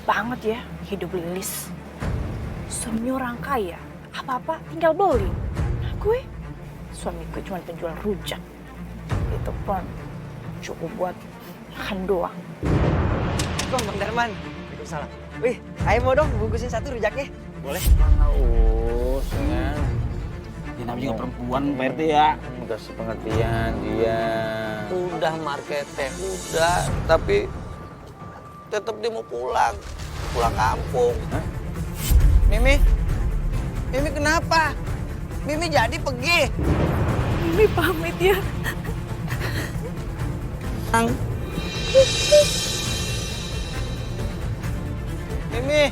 banget ya hidup Lilis. Suaminya orang kaya, apa-apa tinggal beli. Nah gue, suamiku cuma penjual rujak. Itu pun cukup buat makan doang. Bang Darman. Waalaikumsalam. Wih, ayo mau dong bungkusin satu rujaknya. Boleh? Aus, ya. Dia namanya juga perempuan, Pak RT ya. Kasih pengertian dia. Udah marketnya, udah. Tapi tetap dia mau pulang kampung. Hah? Mimi kenapa? Mimi jadi pergi. Mimi pamit ya. Mimi,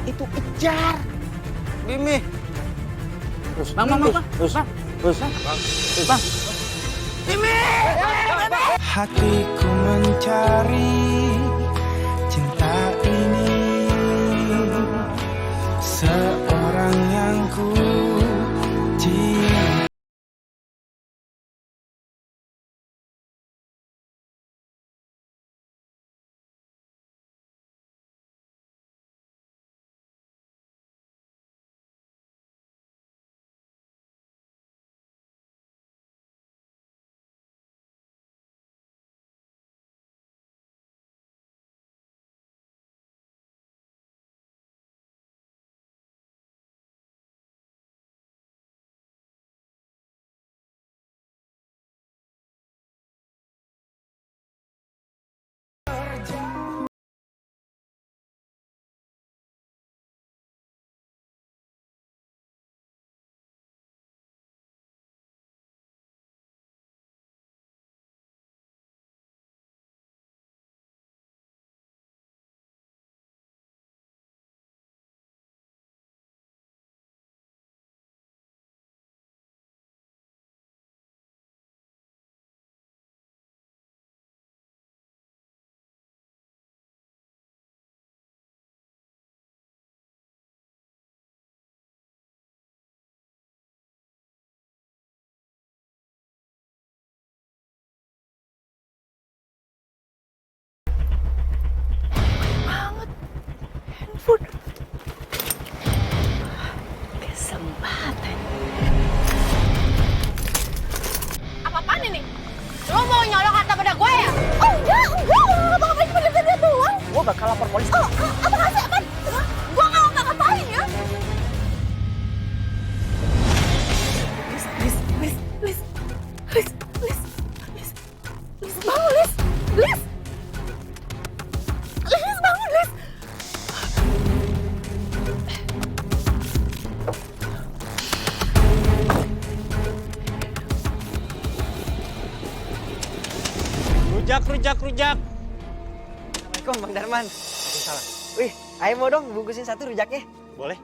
itu kejar. Mimi. Terus, bang. Mimi! Hatiku mencari cinta ini, seorang yang ku cinta. Handphone. Kesempatan. Apa-apaan ini? Lo mau nyolong harta pada gue ya? Oh enggak, apa-apain bener-bener doang. Gua bakal lapor polisi. Oh, apa sih, apaan? Gua nggak ngapa-ngapain ya. Lis, bangun, Lis. Lis, bangun, Lis. Rujak. Assalamualaikum Bang Darman. Waalaikumsalam. Wih, ayo mau dong bungkusin satu rujaknya. Boleh?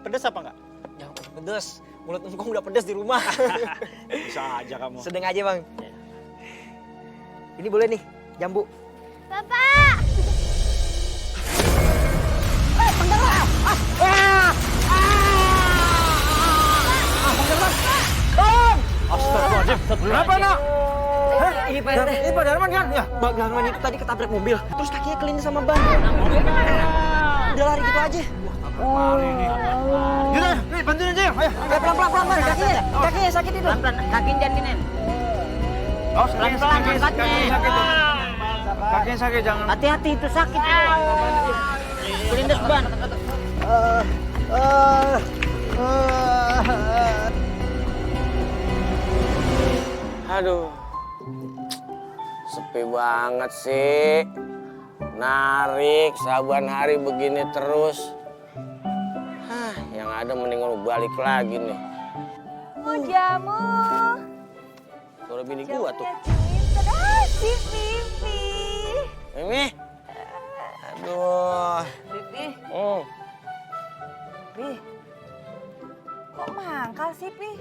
Pedas apa enggak? Jangan pedes. Mulut engkong udah pedes di rumah. Bisa aja kamu. Sedang aja Bang. Ini boleh nih, jambu. Bapak! Astagfirullahaladzim, kenapa nak? Ini Pak RT. Ini Pak Darman kan? Ya. Bang Darman itu tadi ketabrak mobil, terus kakinya kelindes sama ban. Udah lari gitu aja. Yaudah, nih bantuin aja. Ayo. Ya pelan-pelan, kakinya sakit itu. Pelan-pelan, kakinya jangan Oh, Pelan-pelan angkatnya. Kakinya sakit, jangan. Hati-hati itu sakit. Kelindes ban. Aduh. Sepi banget sih. Narik saban hari begini terus. Yang ada mendingan lu balik lagi nih. Mau jamu. Suara bini gua tuh. Si Pipi. Mimi. Aduh. Pipi, Hmm. kok mangkal sih, Pi?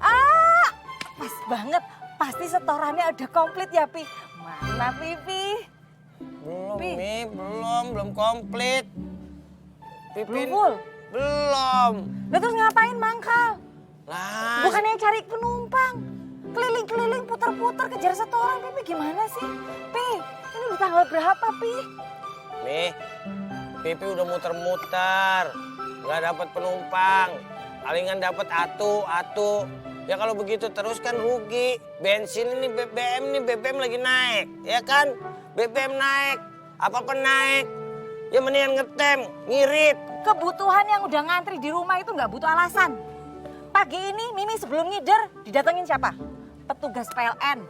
Ah, pas banget. Pasti setorannya udah komplit ya, Pi. Mana, Pipi? Belum, Pi. Mi. Belum komplit. Belum Pipin. full? Belum. Lah terus ngapain mangkal? Lah. Bukannya cari penumpang. Keliling-keliling, putar-putar, kejar setoran. Pipi gimana sih? Pi, ini udah tanggal tanggal berapa, Pi? Nih, Pipi udah muter-muter, nggak dapat penumpang. Palingan dapat atu. Ya kalau begitu terus kan rugi. Bensin ini BBM lagi naik, ya kan? BBM naik, apa-apa naik. Ya mendingan ngetem, ngirit. Kebutuhan yang udah ngantri di rumah itu nggak butuh alasan. Pagi ini Mimi sebelum ngider didatengin siapa? Petugas PLN.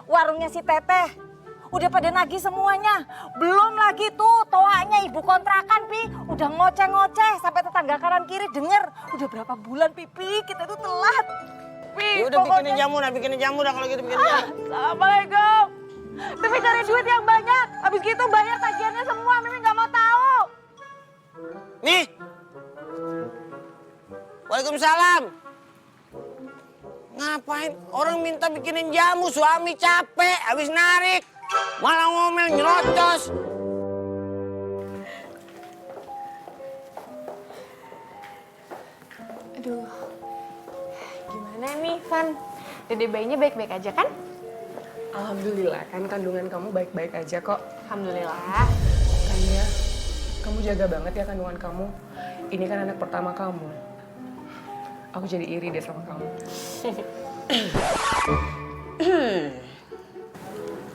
Warungnya si Teteh. Udah pada nagih semuanya. Belum lagi tuh toanya ibu kontrakan, Pi. Udah ngoceh-ngoceh sampai tetangga kanan kiri denger. Udah berapa bulan, Pipi, kita tuh telat. Pi, Ya udah bikinin jamu dah kalau gitu bikinin jamu. Assalamualaikum. Pipi cari duit yang banyak. Habis gitu bayar tagihannya semua. Mimi nggak mau tahu. Nih. Waalaikumsalam. Ngapain? Orang minta bikinin jamu, suami capek, habis narik. Malah ngomel nyerocos. Aduh, gimana nih, Van? Dede bayinya baik-baik aja kan? Alhamdulillah kan kandungan kamu baik-baik aja kok. Alhamdulillah. Makanya kamu jaga banget ya kandungan kamu. Ini kan anak pertama kamu. Aku jadi iri deh sama kamu.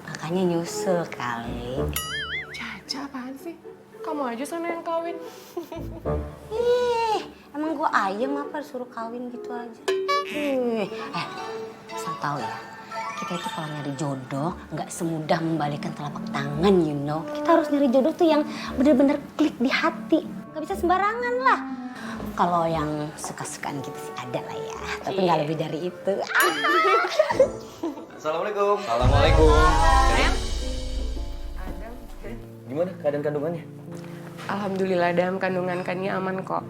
Makanya nyusul kali. Caca apaan sih? Kamu aja sana yang kawin. Emang gue ayam apa disuruh kawin gitu aja? Asal tahu ya, kita itu kalau nyari jodoh nggak semudah membalikkan telapak tangan, you know. Kita harus nyari jodoh tuh yang bener-bener klik di hati. Nggak bisa sembarangan lah. Kalau yang suka-sukaan gitu sih ada lah ya, tapi nggak lebih dari itu. Assalamualaikum. Assalamualaikum. Gimana keadaan kandungannya? Alhamdulillah Dam, kandungan Kania aman kok.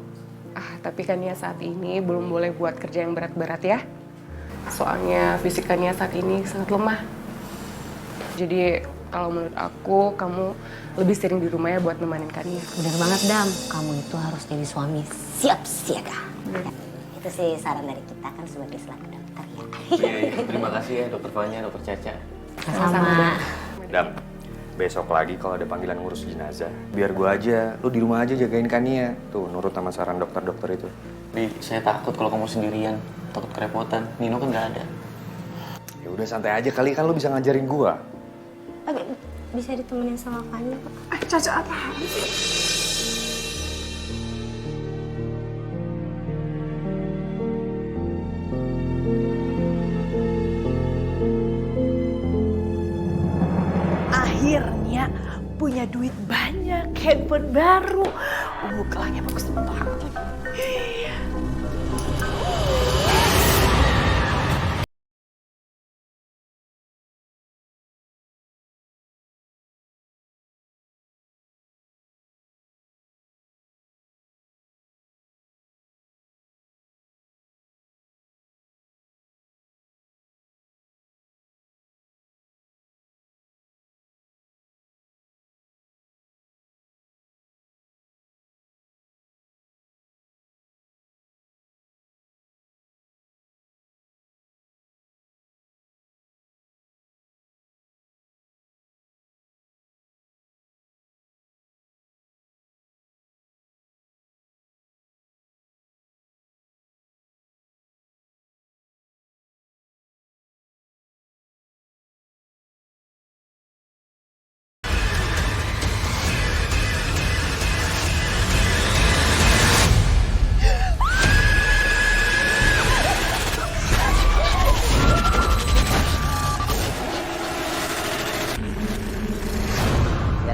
Tapi Kania saat ini belum boleh buat kerja yang berat-berat ya. Soalnya fisik Kania saat ini sangat lemah. Jadi kalau menurut aku, kamu lebih sering di rumah ya buat nemanin Kania. Bener banget Dam, kamu itu harus jadi suami siap siaga. Itu sih saran dari kita kan sebagai selaku dokter ya. Iya. Terima kasih ya dokter Fanya, dokter Caca. Sama. Dam, besok lagi kalau ada panggilan ngurus jenazah, biar gua aja, lu di rumah aja jagain Kania. Tuh, nurut sama saran dokter-dokter itu. Di, saya takut kalau kamu sendirian, takut kerepotan. Nino kan nggak ada. Ya udah santai aja kali, kan lu bisa ngajarin gua. Bisa ditemenin sama Fanya kok. Caca apaan sih? Akhirnya punya duit banyak, handphone baru. Gelangnya bagus banget lagi.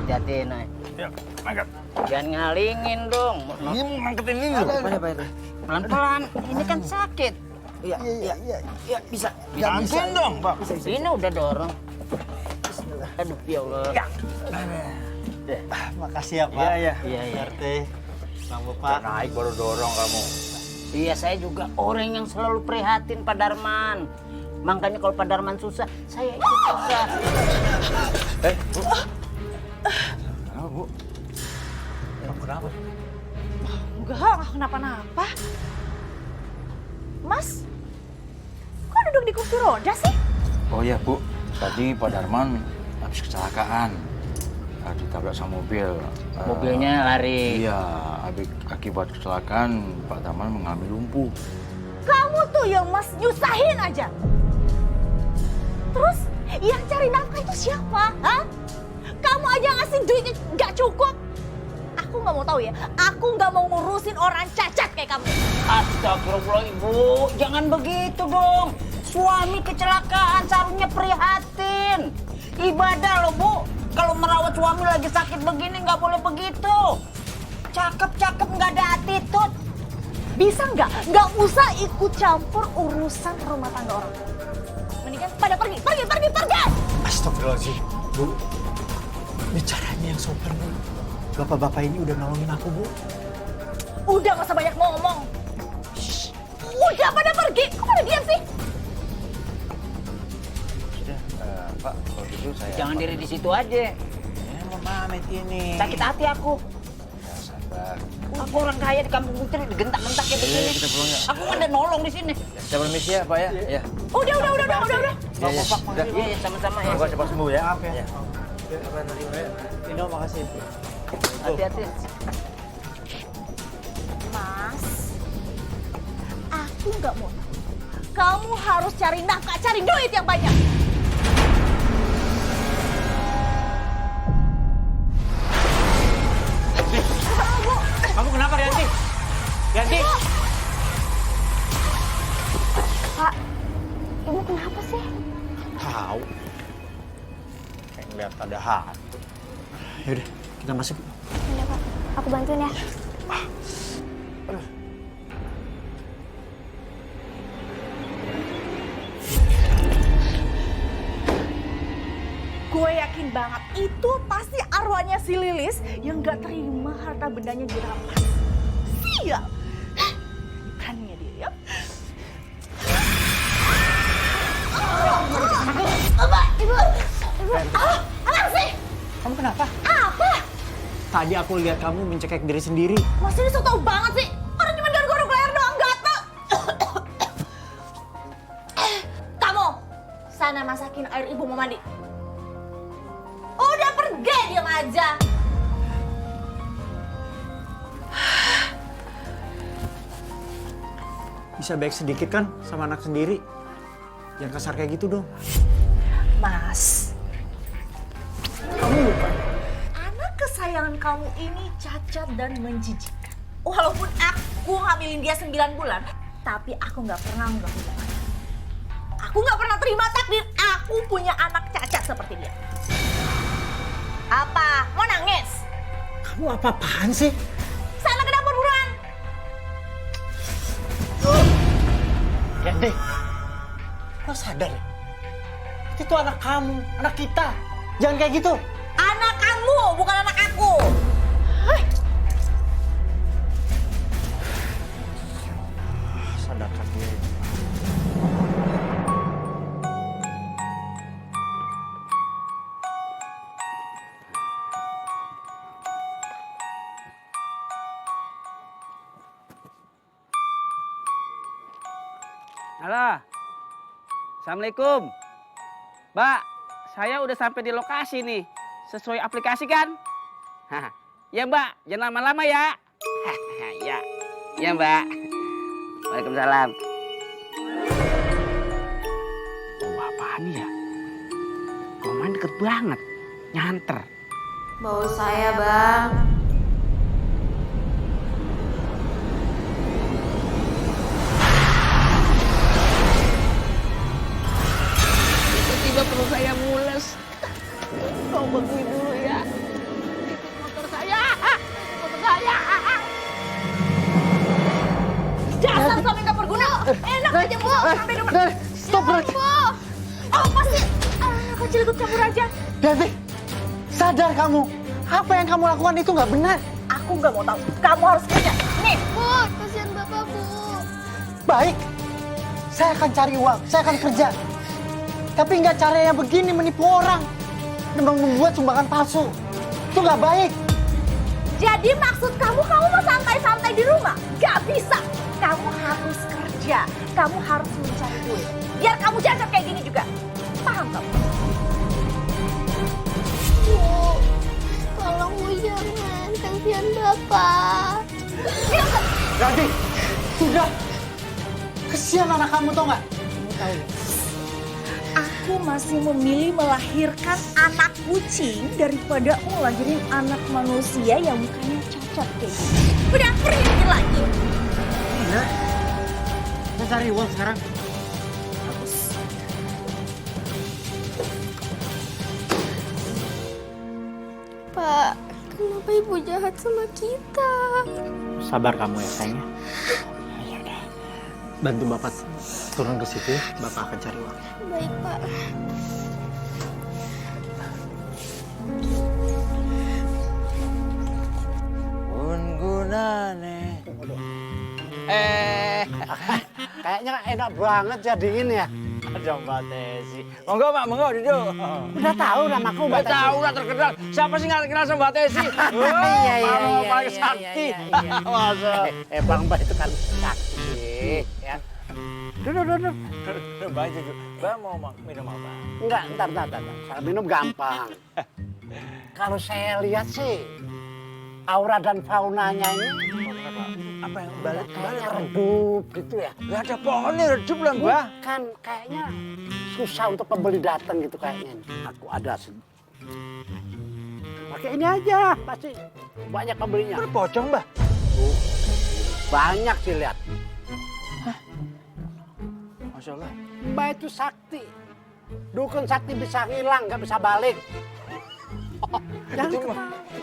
Hati-hati, Nay. Ya, angkat. Jangan ngalingin dong. Ini ngangketin ini loh. Pelan-pelan, ini kan sakit. Iya, bisa. Ampun dong, Pak. Ini udah dorong. Aduh, ya Allah. Makasih ya, Pak. Iya. RT, Bang Bapak. Naik baru dorong kamu. Iya, saya juga orang yang selalu prihatin Pak Darman. Makanya kalau Pak Darman susah, saya ikut susah. Bu. Kenapa, Bu? Kamu kenapa? Enggak kenapa-napa. Mas, kok duduk di kursi roda sih? Oh iya Bu, tadi Pak Darman habis kecelakaan. ditabrak sama mobil. Mobilnya lari. Iya, akibat kecelakaan Pak Darman mengalami lumpuh. Kamu tuh yang mas nyusahin aja. Terus yang cari nafkah itu siapa? Hah? Kamu aja ngasih duitnya nggak cukup. Aku nggak mau tahu ya. Aku nggak mau ngurusin orang cacat kayak kamu. Astagfirullah Ibu, jangan begitu dong. Suami kecelakaan seharusnya prihatin. Ibadah loh Bu. Kalau merawat suami lagi sakit begini nggak boleh begitu. Cakep-cakep nggak ada attitude. Bisa nggak? Nggak usah ikut campur urusan rumah tangga orang. Mendingan pada pergi. Astagfirullahaladzim, Bu. Bicaranya yang sopan, Bu. Bapak-bapak ini udah nolongin aku, Bu. Udah nggak usah banyak ngomong. Shh. Udah pada pergi. Kok pada diam sih? Sudah, Pak, kalau gitu saya... Jangan diri di situ aja. Ya, mau pamit ini. Sakit hati aku. Ya, sabar. Aku orang kaya di kampung Putri digentak-gentak kayak begini. Kita pulang ya. Aku kan udah nolong di sini. Saya permisi ya, Pak ya. Ya. Udah. Iya, Iya, sama-sama ya. Semoga cepat sembuh ya. Maaf ya. Tino, makasih. Hati-hati. Mas, aku nggak mau. Kamu harus cari nafkah, cari duit yang banyak. Kamu kenapa, Yanti? Yanti! Pak, ibu kenapa sih? Tahu. Kayak ngeliat ada hantu. Yaudah, kita masuk. Udah Pak, aku bantuin ya. Gue yakin banget itu pasti arwahnya si Lilis yang gak terima harta bendanya dirampas. Sial. Beraninya dia ya. Ibu. Apa sih? Kamu kenapa? Apa? Tadi aku lihat kamu mencekik diri sendiri. Mas ini so tau banget sih. Orang cuma garuk-garuk leher doang, gatel. Kamu, sana masakin air ibu mau mandi. Udah pergi, diam aja. Bisa baik sedikit kan sama anak sendiri. Jangan kasar kayak gitu dong. Mas, kamu lupa. Anak kesayangan kamu ini cacat dan menjijikkan. Walaupun aku hamilin dia 9 bulan, tapi aku nggak pernah anggap dia. Aku nggak pernah terima takdir aku punya anak cacat seperti dia. Apa? Mau nangis? Kamu apa-apaan sih? Sana ke dapur buruan. Yanti, lo sadar ya? Itu anak kamu, anak kita. Jangan kayak gitu. Anak kamu, bukan anak aku. Sadarkan diri. Halo, Assalamualaikum. Mbak, saya udah sampai di lokasi nih. Sesuai aplikasi kan? Ya Mbak, jangan lama-lama ya. Ya Mbak. Waalaikumsalam. Oh, apaan ya? Roman deket banget, nyanter. Bau saya, Bang. Tiba-tiba perut saya mules. Kau bantuin dulu ya. Ikut motor saya. Motor saya. Dasar suami nggak berguna. Enak aja Bu. Sampai rumah. Stop, Bro. Apa sih? Kecil ikut campur aja. Yanti, sadar kamu. Apa yang kamu lakukan itu nggak benar. Aku nggak mau tahu. Kamu harus kerja. Nih. Bu, kasihan Bapak, Bu. Baik, saya akan cari uang, saya akan kerja. Tapi nggak cara yang begini menipu orang dan membuat sumbangan palsu. Itu nggak baik. Jadi maksud kamu mau santai-santai di rumah? Gak bisa. Kamu harus kerja. Kamu harus mencari duit. Biar kamu jajan kayak gini juga. Paham kamu? Pak. Ranti, sudah. Kesian anak kamu tau nggak? Kamu tahu ya? Aku masih memilih melahirkan anak kucing daripada ngelahirin anak manusia yang mukanya cacat kayak gini. Udah pergi lagi. Iya. Kita cari uang sekarang. Bagus. Pak, kenapa ibu jahat sama kita? Sabar kamu ya sayangnya. Bantu bapak turun ke situ, bapak akan cari uang. Baik, Pak. Gunane. Kayaknya enak banget jadiin ya. Ada Mbak Tesi. Monggo Pak, monggo duduk. Udah tahu namaku Mbak Tesi. Udah tahu, udah terkenal. Siapa sih nggak kenal sama Mbak Tesi? Paling sakti. Masa. Bang Mbak itu kan sakti. Ya. Duduk. Mbak duduk. Mbak mau minum apa? Enggak, ntar. Saya minum gampang. Kalau saya lihat sih, aura dan faunanya ini Apa yang balik redup gitu ya. Gak ada pohonnya redup lah Mbak. Kan kayaknya susah untuk pembeli datang gitu kayaknya. Aku ada sih. Pakai ini aja, pasti banyak pembelinya. Pocong Mbak. Banyak sih lihat. Masya Allah. Mbak itu sakti. Dukun sakti bisa hilang, nggak bisa balik. Jangan ketawa.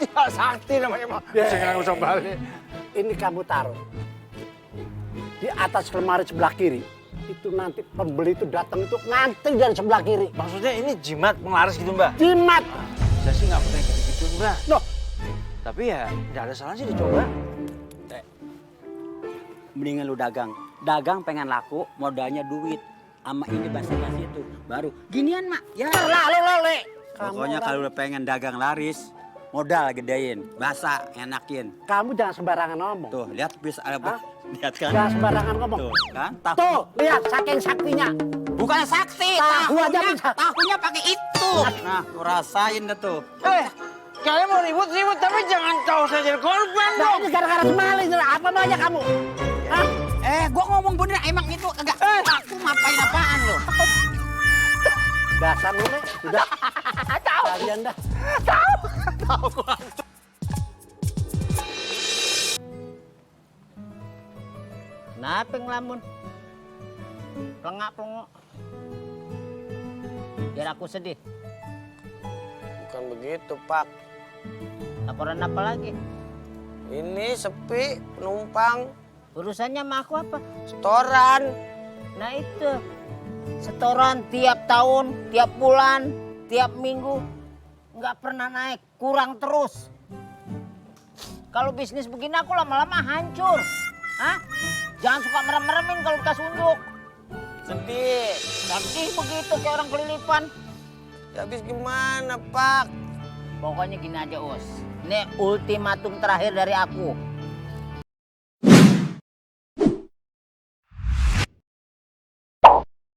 Ya sakti namanya Mbak. Jangan usah balik. Ini kamu taruh di atas lemari sebelah kiri. Itu nanti pembeli itu datang itu ngantri dari sebelah kiri. Maksudnya ini jimat penglaris gitu Mbak? Jimat. Saya sih nggak pernah gitu-gitu Mbak. Loh, Tapi ya nggak ada salahnya dicoba. Mendingan lu dagang. Dagang pengen laku, modalnya duit. Sama ini basi-basi itu. Baru ginian mak. Ya. lalu lole. Pokoknya kalau udah pengen dagang laris, modal gedein. Basa, enakin. Kamu jangan sembarangan ngomong. Tuh, lihat bisa ada. Lihat kan? Jangan sembarangan ngomong. Tuh, kan? Tuh, lihat saking saktinya. Bukan sakti, Tahu aja bisa. tahunya pakai itu. Nah, tuh rasain deh tuh. Kalian mau ribut-ribut tapi jangan kau saya jadi korban Nah, dong. ini gara-gara semali. Apa maunya kamu? Hah? Gua ngomong bener, emang itu enggak. Aku ngapain apaan lo? Dasar lu, Le. Udah. Kalian dah. Tahu gua. Kenapa ngelamun? Pelengak-pelengok. Biar aku sedih. Bukan begitu, Pak. Laporan apa lagi? Ini sepi penumpang. Urusannya sama aku apa? Setoran. Nah itu. Setoran tiap tahun, tiap bulan, tiap minggu. Nggak pernah naik, kurang terus. Kalau bisnis begini aku lama-lama hancur. Hah? Jangan suka merem-meremin kalau kita unjuk. Sedih. Sedih begitu kayak orang kelilipan. Ya habis gimana, Pak? Pokoknya gini aja, Us. Ini ultimatum terakhir dari aku.